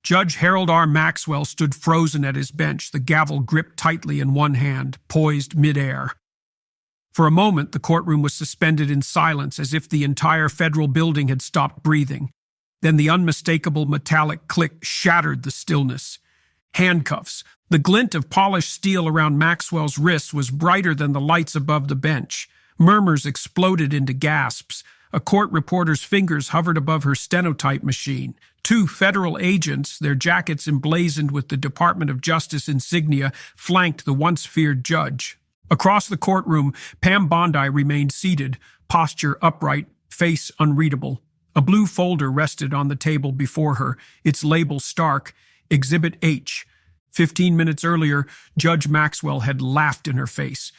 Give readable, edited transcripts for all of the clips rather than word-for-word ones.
Judge Harold R. Maxwell stood frozen at his bench, the gavel gripped tightly in one hand, poised midair. For a moment, the courtroom was suspended in silence, as if the entire federal building had stopped breathing. Then the unmistakable metallic click shattered the stillness. Handcuffs. The glint of polished steel around Maxwell's wrists was brighter than the lights above the bench. Murmurs exploded into gasps. A court reporter's fingers hovered above her stenotype machine. Two federal agents, their jackets emblazoned with the Department of Justice insignia, flanked the once-feared judge. Across the courtroom, Pam Bondi remained seated, posture upright, face unreadable. A blue folder rested on the table before her, its label stark, Exhibit H. 15 minutes earlier, Judge Maxwell had laughed in her face.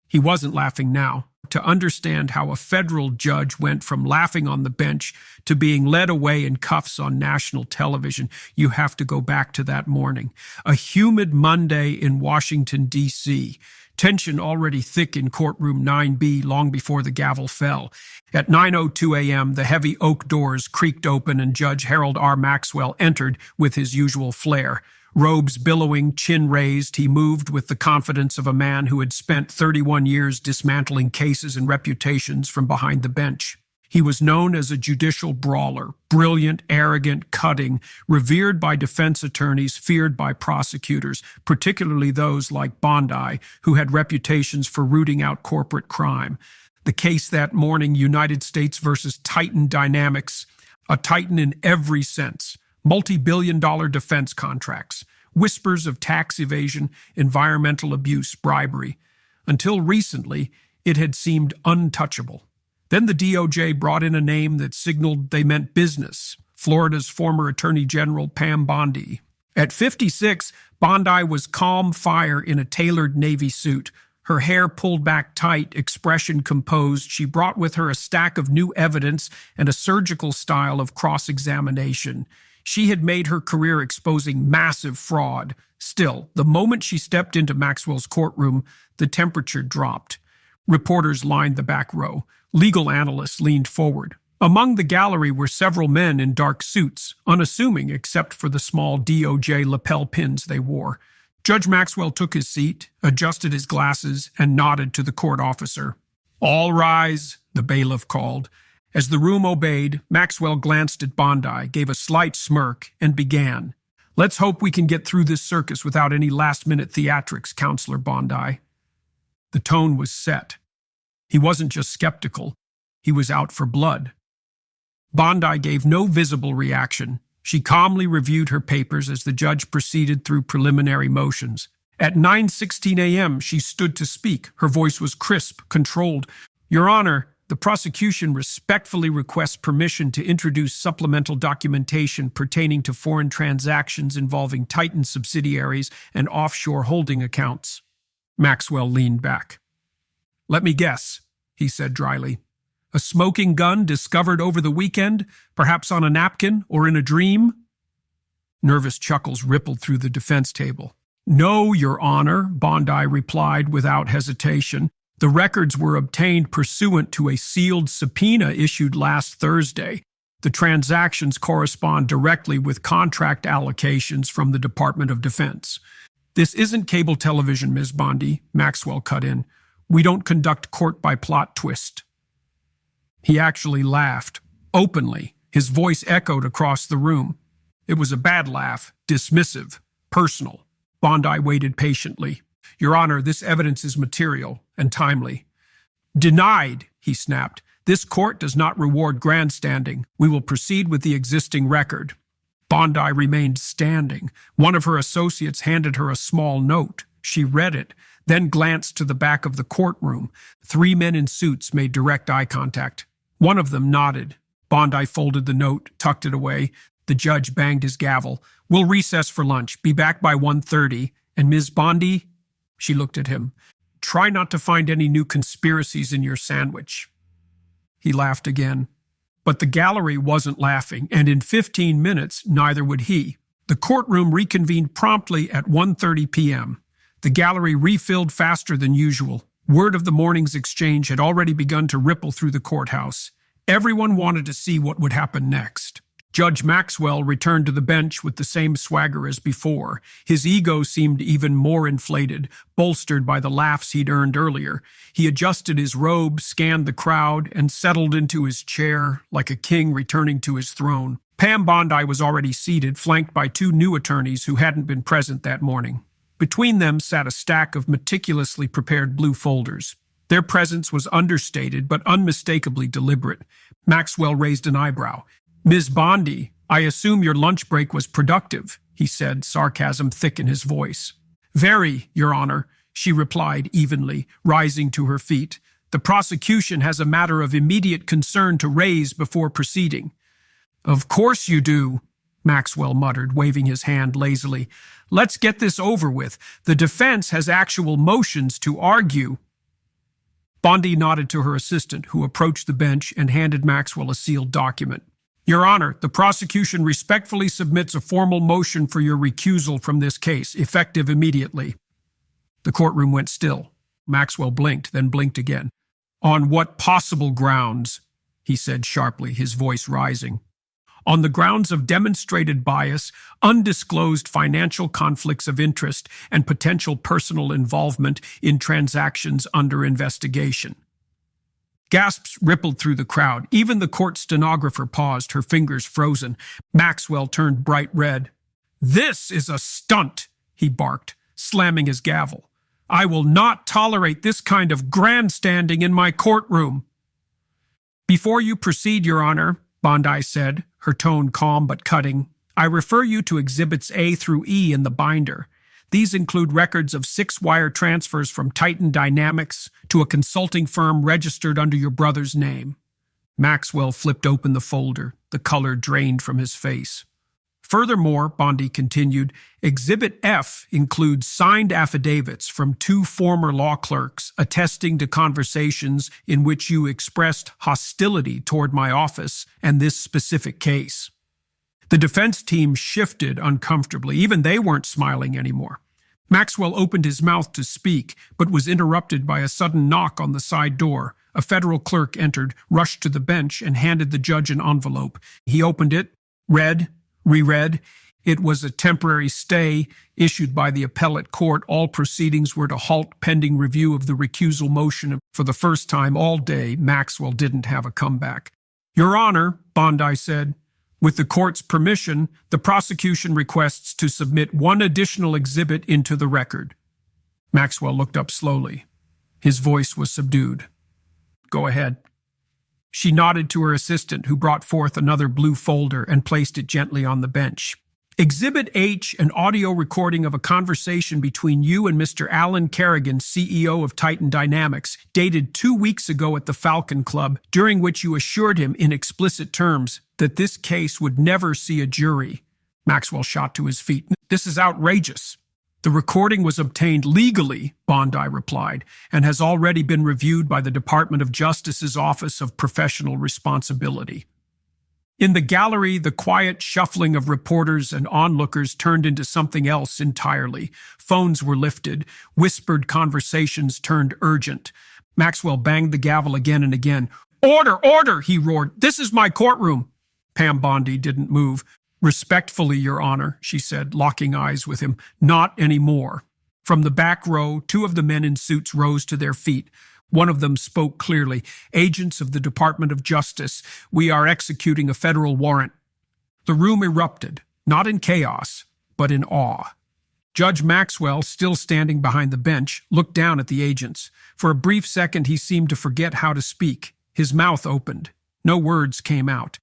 He wasn't laughing now. To understand how a federal judge went from laughing on the bench to being led away in cuffs on national television, you have to go back to that morning. A humid Monday in Washington, D.C., tension already thick in courtroom 9B long before the gavel fell. At 9:02 a.m., the heavy oak doors creaked open and Judge Harold R. Maxwell entered with his usual flair. Robes billowing, chin raised, he moved with the confidence of a man who had spent 31 years dismantling cases and reputations from behind the bench. He was known as a judicial brawler, brilliant, arrogant, cutting, revered by defense attorneys, feared by prosecutors, particularly those like Bondi, who had reputations for rooting out corporate crime. The case that morning, United States versus Titan Dynamics, a titan in every sense. Multi-billion-dollar defense contracts, whispers of tax evasion, environmental abuse, bribery. Until recently, it had seemed untouchable. Then the DOJ brought in a name that signaled they meant business, Florida's former Attorney General Pam Bondi. At 56, Bondi was calm fire in a tailored Navy suit. Her hair pulled back tight, expression composed. She brought with her a stack of new evidence and a surgical style of cross-examination. She had made her career exposing massive fraud. Still, the moment she stepped into Maxwell's courtroom, the temperature dropped. Reporters lined the back row. Legal analysts leaned forward. Among the gallery were several men in dark suits, unassuming except for the small DOJ lapel pins they wore. Judge Maxwell took his seat, adjusted his glasses, and nodded to the court officer. "All rise," the bailiff called. As the room obeyed, Maxwell glanced at Bondi, gave a slight smirk, and began. "Let's hope we can get through this circus without any last-minute theatrics, Counselor Bondi." The tone was set. He wasn't just skeptical. He was out for blood. Bondi gave no visible reaction. She calmly reviewed her papers as the judge proceeded through preliminary motions. At 9:16 a.m., she stood to speak. Her voice was crisp, controlled. "Your Honor, the prosecution respectfully requests permission to introduce supplemental documentation pertaining to foreign transactions involving Titan subsidiaries and offshore holding accounts." Maxwell leaned back. "Let me guess," he said dryly. "A smoking gun discovered over the weekend, perhaps on a napkin or in a dream?" Nervous chuckles rippled through the defense table. "No, Your Honor," Bondi replied without hesitation. "The records were obtained pursuant to a sealed subpoena issued last Thursday. The transactions correspond directly with contract allocations from the Department of Defense." "This isn't cable television, Ms. Bondi," Maxwell cut in. "We don't conduct court by plot twist." He actually laughed, openly. His voice echoed across the room. It was a bad laugh, dismissive, personal. Bondi waited patiently. "Your Honor, this evidence is material and timely." "Denied," he snapped. "This court does not reward grandstanding. We will proceed with the existing record." Bondi remained standing. One of her associates handed her a small note. She read it, then glanced to the back of the courtroom. 3 men in suits made direct eye contact. One of them nodded. Bondi folded the note, tucked it away. The judge banged his gavel. "We'll recess for lunch. Be back by 1:30. And Ms. Bondi," she looked at him, "try not to find any new conspiracies in your sandwich." He laughed again. But the gallery wasn't laughing, and in 15 minutes, neither would he. The courtroom reconvened promptly at 1:30 p.m. The gallery refilled faster than usual. Word of the morning's exchange had already begun to ripple through the courthouse. Everyone wanted to see what would happen next. Judge Maxwell returned to the bench with the same swagger as before. His ego seemed even more inflated, bolstered by the laughs he'd earned earlier. He adjusted his robe, scanned the crowd, and settled into his chair like a king returning to his throne. Pam Bondi was already seated, flanked by two new attorneys who hadn't been present that morning. Between them sat a stack of meticulously prepared blue folders. Their presence was understated but unmistakably deliberate. Maxwell raised an eyebrow. "Ms. Bondi, I assume your lunch break was productive," he said, sarcasm thick in his voice. "Very, Your Honor," she replied evenly, rising to her feet. "The prosecution has a matter of immediate concern to raise before proceeding." "Of course you do," Maxwell muttered, waving his hand lazily. "Let's get this over with. The defense has actual motions to argue." Bondi nodded to her assistant, who approached the bench and handed Maxwell a sealed document. "Your Honor, the prosecution respectfully submits a formal motion for your recusal from this case, effective immediately." The courtroom went still. Maxwell blinked, then blinked again. "On what possible grounds?" he said sharply, his voice rising. "On the grounds of demonstrated bias, undisclosed financial conflicts of interest, and potential personal involvement in transactions under investigation." Gasps rippled through the crowd. Even the court stenographer paused, her fingers frozen. Maxwell turned bright red. "This is a stunt," he barked, slamming his gavel. "I will not tolerate this kind of grandstanding in my courtroom." "Before you proceed, Your Honor," Bondi said, her tone calm but cutting, "I refer you to Exhibits A through E in the binder. These include records of 6 wire transfers from Titan Dynamics to a consulting firm registered under your brother's name." Maxwell flipped open the folder. The color drained from his face. "Furthermore," Bondi continued, "Exhibit F includes signed affidavits from 2 former law clerks attesting to conversations in which you expressed hostility toward my office and this specific case." The defense team shifted uncomfortably. Even they weren't smiling anymore. Maxwell opened his mouth to speak, but was interrupted by a sudden knock on the side door. A federal clerk entered, rushed to the bench, and handed the judge an envelope. He opened it, read, reread. It was a temporary stay issued by the appellate court. All proceedings were to halt pending review of the recusal motion. For the first time all day, Maxwell didn't have a comeback. "Your Honor," Bondi said, "with the court's permission, the prosecution requests to submit 1 additional exhibit into the record." Maxwell looked up slowly. His voice was subdued. "Go ahead." She nodded to her assistant, who brought forth another blue folder and placed it gently on the bench. "Exhibit H, an audio recording of a conversation between you and Mr. Alan Kerrigan, CEO of Titan Dynamics, dated 2 weeks ago at the Falcon Club, during which you assured him in explicit terms that this case would never see a jury." Maxwell shot to his feet. "This is outrageous." "The recording was obtained legally," Bondi replied, "and has already been reviewed by the Department of Justice's Office of Professional Responsibility." In the gallery, the quiet shuffling of reporters and onlookers turned into something else entirely. Phones were lifted. Whispered conversations turned urgent. Maxwell banged the gavel again and again. "Order! Order!" he roared. "This is my courtroom." Pam Bondi didn't move. "Respectfully, Your Honor," she said, locking eyes with him. "Not anymore." From the back row, 2 of the men in suits rose to their feet. One of them spoke clearly. "Agents of the Department of Justice, we are executing a federal warrant." The room erupted, not in chaos, but in awe. Judge Maxwell, still standing behind the bench, looked down at the agents. For a brief second, he seemed to forget how to speak. His mouth opened. No words came out.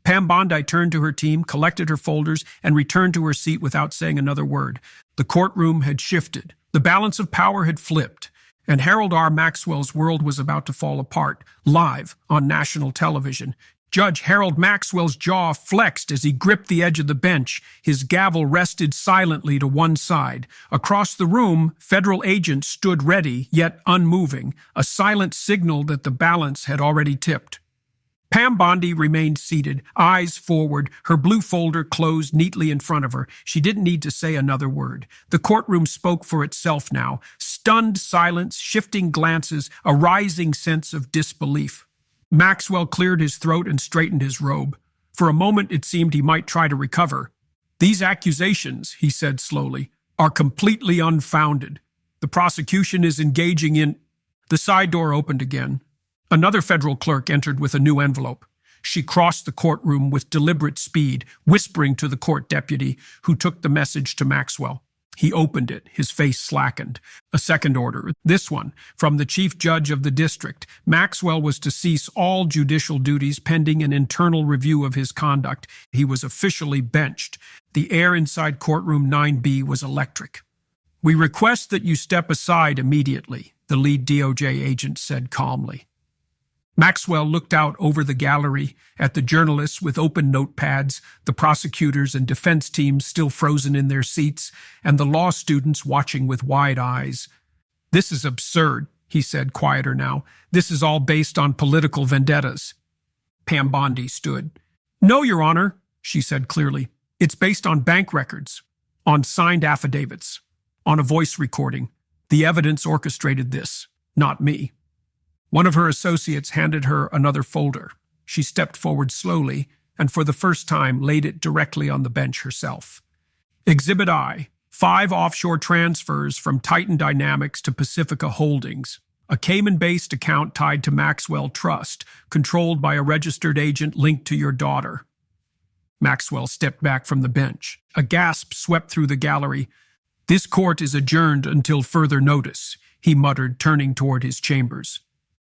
Pam Bondi turned to her team, collected her folders, and returned to her seat without saying another word. The courtroom had shifted. The balance of power had flipped. And Harold R. Maxwell's world was about to fall apart, live on national television. Judge Harold Maxwell's jaw flexed as he gripped the edge of the bench. His gavel rested silently to one side. Across the room, federal agents stood ready, yet unmoving, a silent signal that the balance had already tipped. Pam Bondi remained seated, eyes forward, her blue folder closed neatly in front of her. She didn't need to say another word. The courtroom spoke for itself now. Stunned silence, shifting glances, a rising sense of disbelief. Maxwell cleared his throat and straightened his robe. For a moment it seemed he might try to recover. "These accusations," he said slowly, "are completely unfounded. The prosecution is engaging in—" The side door opened again. Another federal clerk entered with a new envelope. She crossed the courtroom with deliberate speed, whispering to the court deputy, who took the message to Maxwell. He opened it, his face slackened. A second order, this one, from the chief judge of the district. Maxwell was to cease all judicial duties pending an internal review of his conduct. He was officially benched. The air inside courtroom 9B was electric. "We request that you step aside immediately," the lead DOJ agent said calmly. Maxwell looked out over the gallery at the journalists with open notepads, the prosecutors and defense teams still frozen in their seats, and the law students watching with wide eyes. "This is absurd," he said, quieter now. "This is all based on political vendettas." Pam Bondi stood. "No, Your Honor," she said clearly. "It's based on bank records, on signed affidavits, on a voice recording. The evidence orchestrated this, not me." One of her associates handed her another folder. She stepped forward slowly and for the first time laid it directly on the bench herself. Exhibit I, 5 offshore transfers from Titan Dynamics to Pacifica Holdings, a Cayman-based account tied to Maxwell Trust, controlled by a registered agent linked to your daughter. Maxwell stepped back from the bench. A gasp swept through the gallery. "This court is adjourned until further notice," he muttered, turning toward his chambers.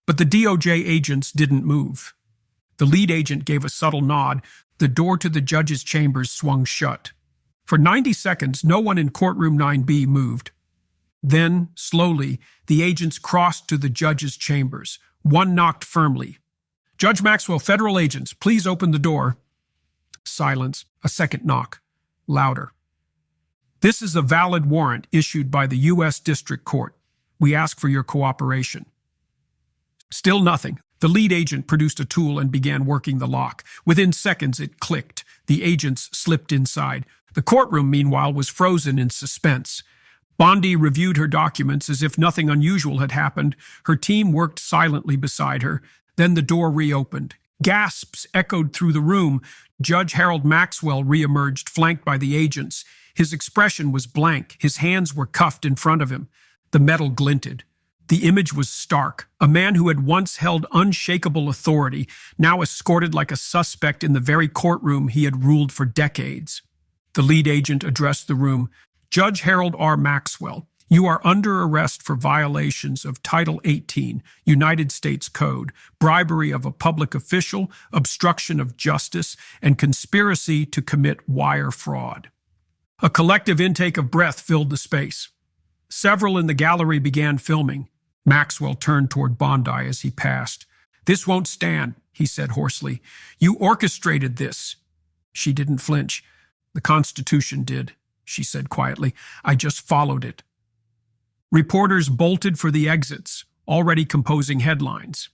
But the DOJ agents didn't move. The lead agent gave a subtle nod. The door to the judge's chambers swung shut. For 90 seconds, no one in courtroom 9B moved. Then, slowly, the agents crossed to the judge's chambers. One knocked firmly. "Judge Maxwell, federal agents, please open the door." Silence. A second knock. Louder. "This is a valid warrant issued by the U.S. District Court. We ask for your cooperation." Still nothing. The lead agent produced a tool and began working the lock. Within seconds, it clicked. The agents slipped inside. The courtroom, meanwhile, was frozen in suspense. Bondi reviewed her documents as if nothing unusual had happened. Her team worked silently beside her. Then the door reopened. Gasps echoed through the room. Judge Harold Maxwell reemerged, flanked by the agents. His expression was blank. His hands were cuffed in front of him. The metal glinted. The image was stark. A man who had once held unshakable authority, now escorted like a suspect in the very courtroom he had ruled for decades. The lead agent addressed the room. "Judge Harold R. Maxwell, you are under arrest for violations of Title 18, United States Code, bribery of a public official, obstruction of justice, and conspiracy to commit wire fraud." A collective intake of breath filled the space. Several in the gallery began filming. Maxwell turned toward Bondi as he passed. "This won't stand," he said hoarsely. "You orchestrated this." She didn't flinch. "The Constitution did," she said quietly. "I just followed it." Reporters bolted for the exits, already composing headlines.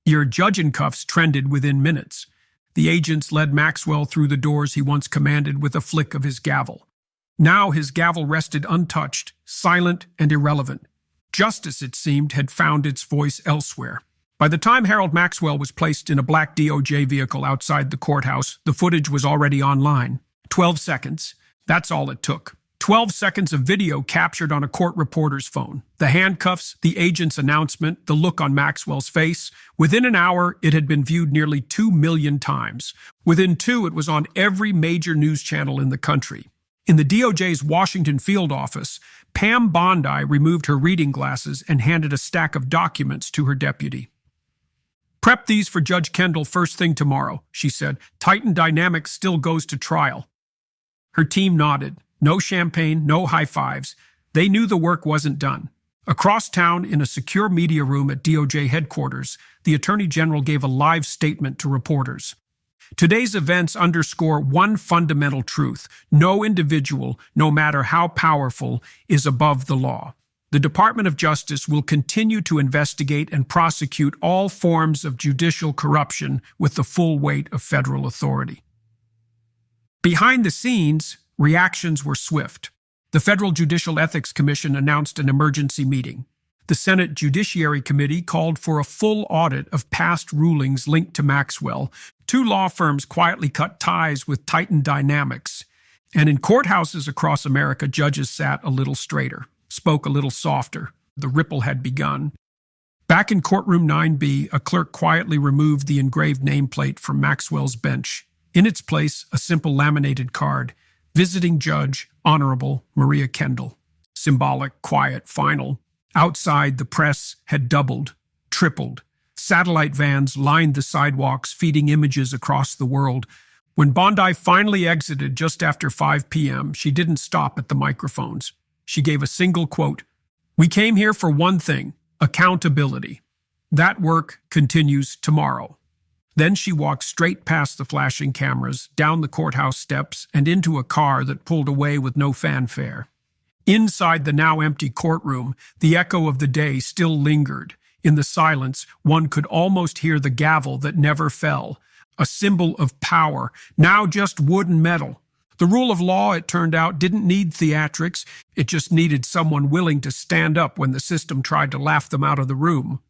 Your judge in cuffs trended within minutes. The agents led Maxwell through the doors he once commanded with a flick of his gavel. Now his gavel rested untouched, silent and irrelevant. Justice, it seemed, had found its voice elsewhere. By the time Harold Maxwell was placed in a black DOJ vehicle outside the courthouse, the footage was already online. 12 seconds. That's all it took. 12 seconds of video captured on a court reporter's phone. The handcuffs, the agent's announcement, the look on Maxwell's face. Within an hour, it had been viewed nearly 2 million times. Within 2, it was on every major news channel in the country. In the DOJ's Washington field office, Pam Bondi removed her reading glasses and handed a stack of documents to her deputy. "Prep these for Judge Kendall first thing tomorrow," she said. "Titan Dynamics still goes to trial." Her team nodded. No champagne, no high fives. They knew the work wasn't done. Across town, in a secure media room at DOJ headquarters, the Attorney General gave a live statement to reporters. "Today's events underscore one fundamental truth. No individual, no matter how powerful, is above the law. The Department of Justice will continue to investigate and prosecute all forms of judicial corruption with the full weight of federal authority." Behind the scenes, reactions were swift. The Federal Judicial Ethics Commission announced an emergency meeting. The Senate Judiciary Committee called for a full audit of past rulings linked to Maxwell. Two law firms quietly cut ties with tightened dynamics. And in courthouses across America, judges sat a little straighter, spoke a little softer. The ripple had begun. Back in courtroom 9B, a clerk quietly removed the engraved nameplate from Maxwell's bench. In its place, a simple laminated card. Visiting Judge, Honorable Maria Kendall. Symbolic, quiet, final. Outside, the press had doubled, tripled. Satellite vans lined the sidewalks, feeding images across the world. When Bondi finally exited just after 5 p.m., she didn't stop at the microphones. She gave a single quote. "We came here for one thing, accountability. That work continues tomorrow." Then she walked straight past the flashing cameras, down the courthouse steps, and into a car that pulled away with no fanfare. Inside the now empty courtroom, the echo of the day still lingered. In the silence, one could almost hear the gavel that never fell, a symbol of power, now just wood and metal. The rule of law, it turned out, didn't need theatrics. It just needed someone willing to stand up when the system tried to laugh them out of the room.